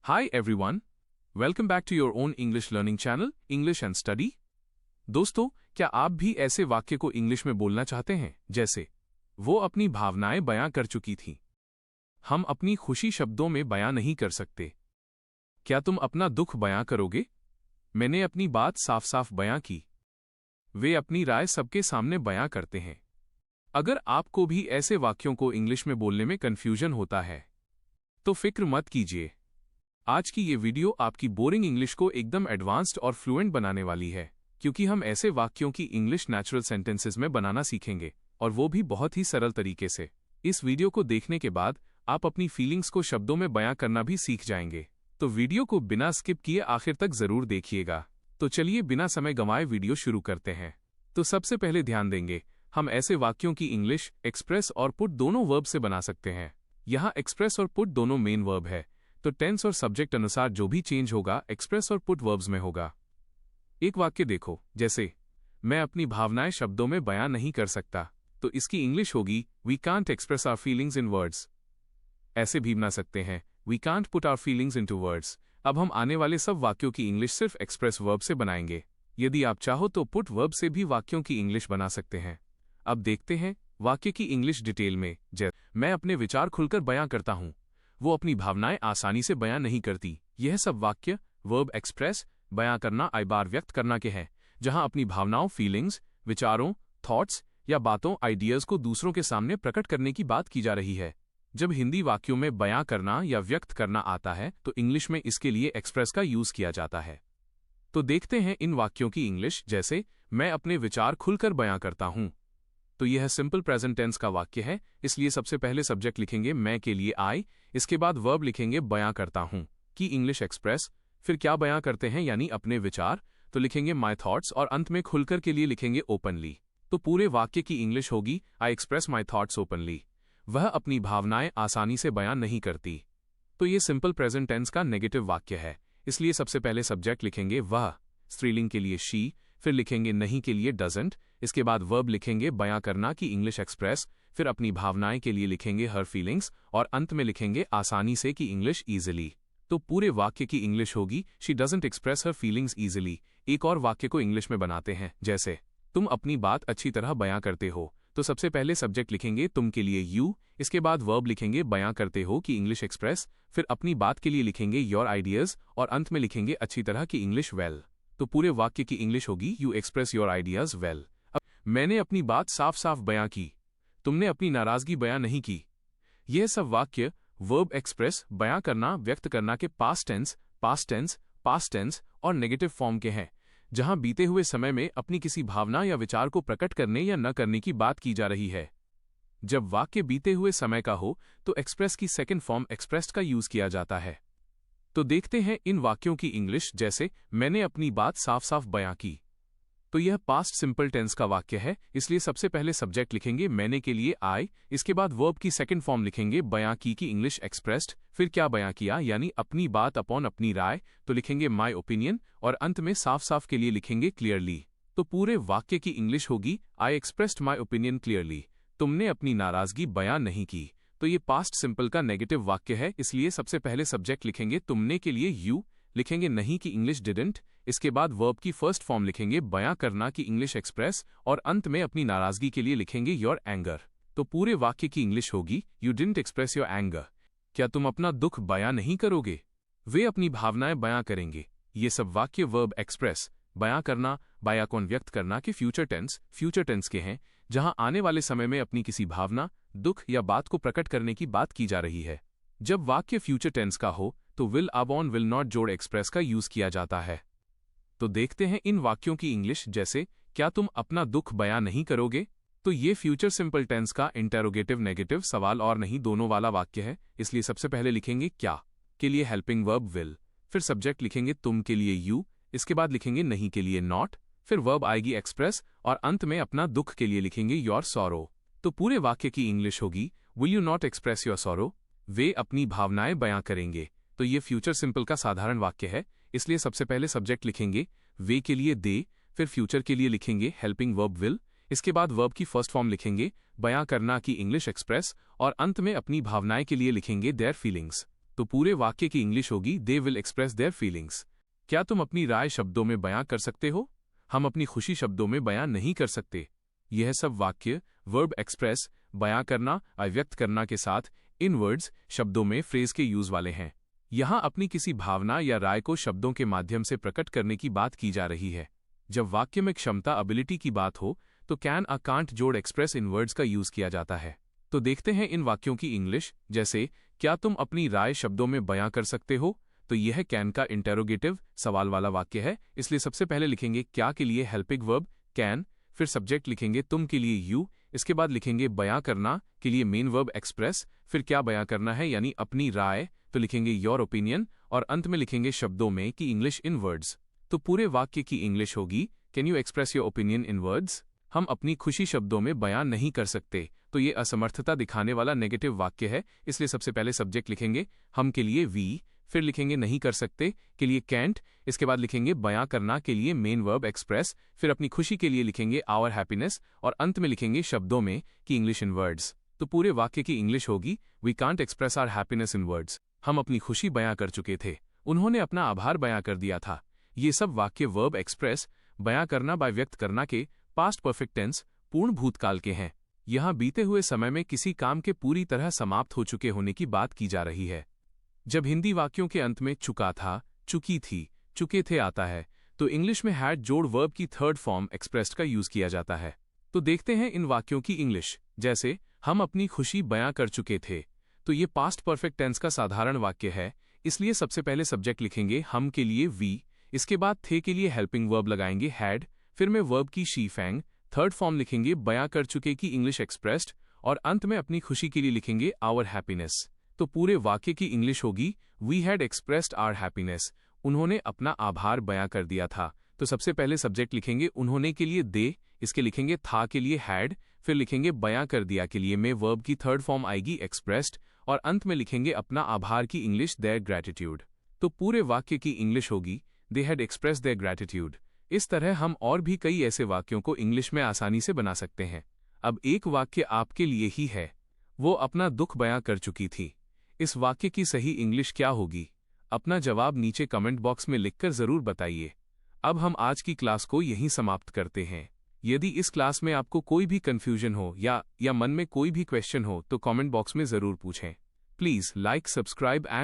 Hi everyone, welcome back to your own English learning channel, English and Study। दोस्तों, क्या आप भी ऐसे वाक्य को इंग्लिश में बोलना चाहते हैं जैसे वो अपनी भावनाएं बयां कर चुकी थी। हम अपनी खुशी शब्दों में बयां नहीं कर सकते। क्या तुम अपना दुख बयां करोगे? मैंने अपनी बात साफ साफ बयां की। वे अपनी राय सबके सामने बयां करते हैं। अगर आपको भी ऐसे वाक्यों को इंग्लिश में बोलने में कंफ्यूजन होता है तो फिक्र मत कीजिए। आज की ये वीडियो आपकी बोरिंग इंग्लिश को एकदम एडवांस्ड और फ्लुएंट बनाने वाली है, क्योंकि हम ऐसे वाक्यों की इंग्लिश नेचुरल सेंटेंसेस में बनाना सीखेंगे, और वो भी बहुत ही सरल तरीके से। इस वीडियो को देखने के बाद आप अपनी फीलिंग्स को शब्दों में बयां करना भी सीख जाएंगे। तो वीडियो को बिना स्किप किए आखिर तक जरूर देखिएगा। तो चलिए बिना समय गंवाए वीडियो शुरू करते हैं। तो सबसे पहले ध्यान देंगे, हम ऐसे वाक्यों की इंग्लिश एक्सप्रेस और पुट दोनों वर्ब से बना सकते हैं। यहाँ एक्सप्रेस और पुट दोनों मेन वर्ब है, तो टेंस और सब्जेक्ट अनुसार जो भी चेंज होगा एक्सप्रेस और पुट वर्ब्स में होगा। एक वाक्य देखो, जैसे मैं अपनी भावनाएं शब्दों में बयां नहीं कर सकता, तो इसकी इंग्लिश होगी we can't express our feelings in words. ऐसे भी बना सकते हैं, we can't put our feelings into words. अब हम आने वाले सब वाक्यों की इंग्लिश सिर्फ एक्सप्रेस वर्ब से बनाएंगे। यदि आप चाहो तो पुट वर्ब से भी वाक्यों की इंग्लिश बना सकते हैं। अब देखते हैं वाक्य की इंग्लिश डिटेल में। जैसे मैं अपने विचार खुलकर बयां करता हूं, वो अपनी भावनाएं आसानी से बयां नहीं करती। यह सब वाक्य वर्ब एक्सप्रेस बयां करना आइबार व्यक्त करना के हैं, जहां अपनी भावनाओं फीलिंग्स, विचारों, थॉट्स या बातों आइडियाज को दूसरों के सामने प्रकट करने की बात की जा रही है। जब हिंदी वाक्यों में बयां करना या व्यक्त करना आता है तो इंग्लिश में इसके लिए एक्सप्रेस का यूज किया जाता है। तो देखते हैं इन वाक्यों की इंग्लिश। जैसे मैं अपने विचार खुलकर बयां करता हूं, तो यह सिंपल प्रेजेंट टेंस का वाक्य है, इसलिए सबसे पहले सब्जेक्ट लिखेंगे मैं के लिए आई, इसके बाद वर्ब लिखेंगे बयां करता हूं की इंग्लिश एक्सप्रेस। फिर क्या बयां करते हैं यानी अपने विचार, तो लिखेंगे माई थॉट्स, और अंत में खुलकर के लिए लिखेंगे ओपनली। तो पूरे वाक्य की इंग्लिश होगी I express my thoughts openly. वह अपनी भावनाएं आसानी से बयां नहीं करती। तो ये सिंपल प्रेजेंट टेंस का नेगेटिव वाक्य है, इसलिए सबसे पहले सब्जेक्ट लिखेंगे वह, स्त्रीलिंग के लिए शी, फिर लिखेंगे नहीं के लिए डजंट, इसके बाद वर्ब लिखेंगे बयां करना की इंग्लिश एक्सप्रेस, फिर अपनी भावनाएं के लिए लिखेंगे हर फीलिंग्स, और अंत में लिखेंगे आसानी से की इंग्लिश ईजिली। तो पूरे वाक्य की इंग्लिश होगी she doesn't express her feelings easily. एक और वाक्य को इंग्लिश में बनाते हैं, जैसे तुम अपनी बात अच्छी तरह बयां करते हो, तो सबसे पहले सब्जेक्ट लिखेंगे तुम के लिए यू, इसके बाद वर्ब लिखेंगे बयां करते हो की इंग्लिश एक्सप्रेस, फिर अपनी बात के लिए लिखेंगे योर आइडियाज, और अंत में लिखेंगे अच्छी तरह की इंग्लिश वेल। तो पूरे वाक्य की इंग्लिश होगी you express your ideas well. अब मैंने अपनी बात साफ साफ बयां की, तुमने अपनी नाराजगी बयां नहीं की। यह सब वाक्य वर्ब एक्सप्रेस बयां करना व्यक्त करना के पास्ट टेंस और नेगेटिव फॉर्म के हैं, जहां बीते हुए समय में अपनी किसी भावना या विचार को प्रकट करने या न करने की बात की जा रही है। जब वाक्य बीते हुए समय का हो तो एक्सप्रेस की सेकंड फॉर्म एक्सप्रेस्ड का यूज किया जाता है। तो देखते हैं इन वाक्यों की इंग्लिश। जैसे मैंने अपनी बात साफ साफ बयां की, तो यह पास्ट सिंपल टेंस का वाक्य है, इसलिए सबसे पहले सब्जेक्ट लिखेंगे मैंने के लिए आई, इसके बाद वर्ब की सेकंड फॉर्म लिखेंगे बयां की इंग्लिश एक्सप्रेस्ड। फिर क्या बयां किया यानी अपनी बात अपॉन अपनी राय, तो लिखेंगे माई ओपिनियन, और अंत में साफ साफ के लिए लिखेंगे क्लियरली। तो पूरे वाक्य की इंग्लिश होगी आई एक्सप्रेस्ड माई ओपिनियन क्लियरली। तुमने अपनी नाराजगी बयां नहीं की, तो ये पास्ट सिंपल का नेगेटिव वाक्य है, इसलिए सबसे पहले सब्जेक्ट लिखेंगे तुमने के लिए यू, लिखेंगे नहीं की इंग्लिश डिडंट, इसके बाद वर्ब की फर्स्ट फॉर्म लिखेंगे बयां करना की इंग्लिश एक्सप्रेस, और अंत में अपनी नाराजगी के लिए लिखेंगे योर एंगर। तो पूरे वाक्य की इंग्लिश होगी you didn't express your anger. क्या तुम अपना दुख बयां नहीं करोगे? वे अपनी भावनाएं बयां करेंगे। ये सब वाक्य वर्ब एक्सप्रेस बयां करना बयां कौन व्यक्त करना के फ्यूचर टेंस के हैं, जहां आने वाले समय में अपनी किसी भावना, दुख या बात को प्रकट करने की बात की जा रही है। जब वाक्य फ्यूचर टेंस का हो तो विल अब ऑन विल नॉट जोड़ एक्सप्रेस का यूज किया जाता है। तो देखते हैं इन वाक्यों की इंग्लिश। जैसे क्या तुम अपना दुख बयां नहीं करोगे, तो ये फ्यूचर सिंपल टेंस का इंटेरोगेटिव नेगेटिव सवाल और नहीं दोनों वाला वाक्य है, इसलिए सबसे पहले लिखेंगे क्या के लिए हेल्पिंग वर्ब विल, फिर सब्जेक्ट लिखेंगे तुम के लिए यू, इसके बाद लिखेंगे नहीं के लिए नॉट, फिर वर्ब आएगी एक्सप्रेस, और अंत में अपना दुख के लिए लिखेंगे योर सॉरो। तो पूरे वाक्य की इंग्लिश होगी will you not express your sorrow. वे अपनी भावनाएं बयां करेंगे, तो ये फ्यूचर सिंपल का साधारण वाक्य है, इसलिए सबसे पहले सब्जेक्ट लिखेंगे वे के लिए दे, फिर फ्यूचर के लिए लिखेंगे हेल्पिंग वर्ब विल, इसके बाद वर्ब की फर्स्ट फॉर्म लिखेंगे बयां करना की इंग्लिश एक्सप्रेस, और अंत में अपनी भावनाएं के लिए लिखेंगे देयर फीलिंग्स। तो पूरे वाक्य की इंग्लिश होगी they will express their feelings. क्या तुम अपनी राय शब्दों में बयां कर सकते हो? हम अपनी खुशी शब्दों में बयां नहीं कर सकते। यह सब वाक्य वर्ब एक्सप्रेस, बयां करना, अभिव्यक्त करना के साथ इन वर्ड्स शब्दों में फ्रेज के यूज वाले हैं। यहां अपनी किसी भावना या राय को शब्दों के माध्यम से प्रकट करने की बात की जा रही है। जब वाक्य में क्षमता एबिलिटी की बात हो तो कैन आ कांट जोड़ एक्सप्रेस इन वर्ड्स का यूज किया जाता है। तो देखते हैं इन वाक्यों की इंग्लिश। जैसे क्या तुम अपनी राय शब्दों में बयां कर सकते हो, तो यह कैन का इंटेरोगेटिव सवाल वाला वाक्य है, इसलिए सबसे पहले लिखेंगे क्या के लिए हेल्पिंग वर्ब कैन, फिर सब्जेक्ट लिखेंगे तुम के लिए यू, इसके बाद लिखेंगे बयां करना के लिए मेन वर्ब एक्सप्रेस, फिर क्या बयां करना है यानी अपनी राय, तो लिखेंगे योर ओपिनियन, और अंत में लिखेंगे शब्दों में की इंग्लिश इन वर्ड्स। तो पूरे वाक्य की इंग्लिश होगी can you express your opinion in words. हम अपनी खुशी शब्दों में बयां नहीं कर सकते, तो ये असमर्थता दिखाने वाला नेगेटिव वाक्य है, इसलिए सबसे पहले सब्जेक्ट लिखेंगे हम के लिए वी, फिर लिखेंगे नहीं कर सकते के लिए कैंट, इसके बाद लिखेंगे बयां करना के लिए मेन वर्ब एक्सप्रेस, फिर अपनी खुशी के लिए लिखेंगे आवर हैप्पीनेस, और अंत में लिखेंगे शब्दों में की इंग्लिश इन वर्ड्स। तो पूरे वाक्य की इंग्लिश होगी we can't express our happiness in words. हम अपनी खुशी बयां कर चुके थे, उन्होंने अपना आभार बयां कर दिया था। ये सब वाक्य वर्ब एक्सप्रेस, बयां करना बाय व्यक्त करना के पास्ट परफेक्ट टेंस पूर्ण भूतकाल के हैं। यहां बीते हुए समय में किसी काम के पूरी तरह समाप्त हो चुके होने की बात की जा रही है। जब हिंदी वाक्यों के अंत में चुका था, चुकी थी, चुके थे आता है, तो इंग्लिश में हैड जोड़ वर्ब की थर्ड फॉर्म एक्सप्रेस्ड का यूज किया जाता है। तो देखते हैं इन वाक्यों की इंग्लिश। जैसे हम अपनी खुशी बयां कर चुके थे, तो ये पास्ट परफेक्ट टेंस का साधारण वाक्य है, इसलिए सबसे पहले सब्जेक्ट लिखेंगे हम के लिए वी, इसके बाद थे के लिए हेल्पिंग वर्ब लगाएंगे हैड, फिर में वर्ब की शी फैंग, थर्ड फॉर्म लिखेंगे बयां कर चुके की इंग्लिश एक्सप्रेस्ड, और अंत में अपनी खुशी के लिए लिखेंगे आवर हैप्पीनेस। तो पूरे वाक्य की इंग्लिश होगी we had expressed our happiness. उन्होंने अपना आभार बयां कर दिया था। तो सबसे पहले सब्जेक्ट लिखेंगे उन्होंने के लिए दे, इसके लिखेंगे था के लिए हैड, फिर लिखेंगे बयां कर दिया के लिए में वर्ब की थर्ड फॉर्म आएगी एक्सप्रेस्ड, और अंत में लिखेंगे अपना आभार की इंग्लिश देयर ग्रैटिट्यूड। तो पूरे वाक्य की इंग्लिश होगी they had expressed their gratitude. इस तरह हम और भी कई ऐसे वाक्यों को इंग्लिश में आसानी से बना सकते हैं। अब एक वाक्य आपके लिए ही है, वो अपना दुख बयां कर चुकी थी। इस वाक्य की सही इंग्लिश क्या होगी? अपना जवाब नीचे कमेंट बॉक्स में लिखकर जरूर बताइए। अब हम आज की क्लास को यहीं समाप्त करते हैं। यदि इस क्लास में आपको कोई भी कंफ्यूजन हो या मन में कोई भी क्वेश्चन हो तो कमेंट बॉक्स में जरूर पूछें। Please like, subscribe and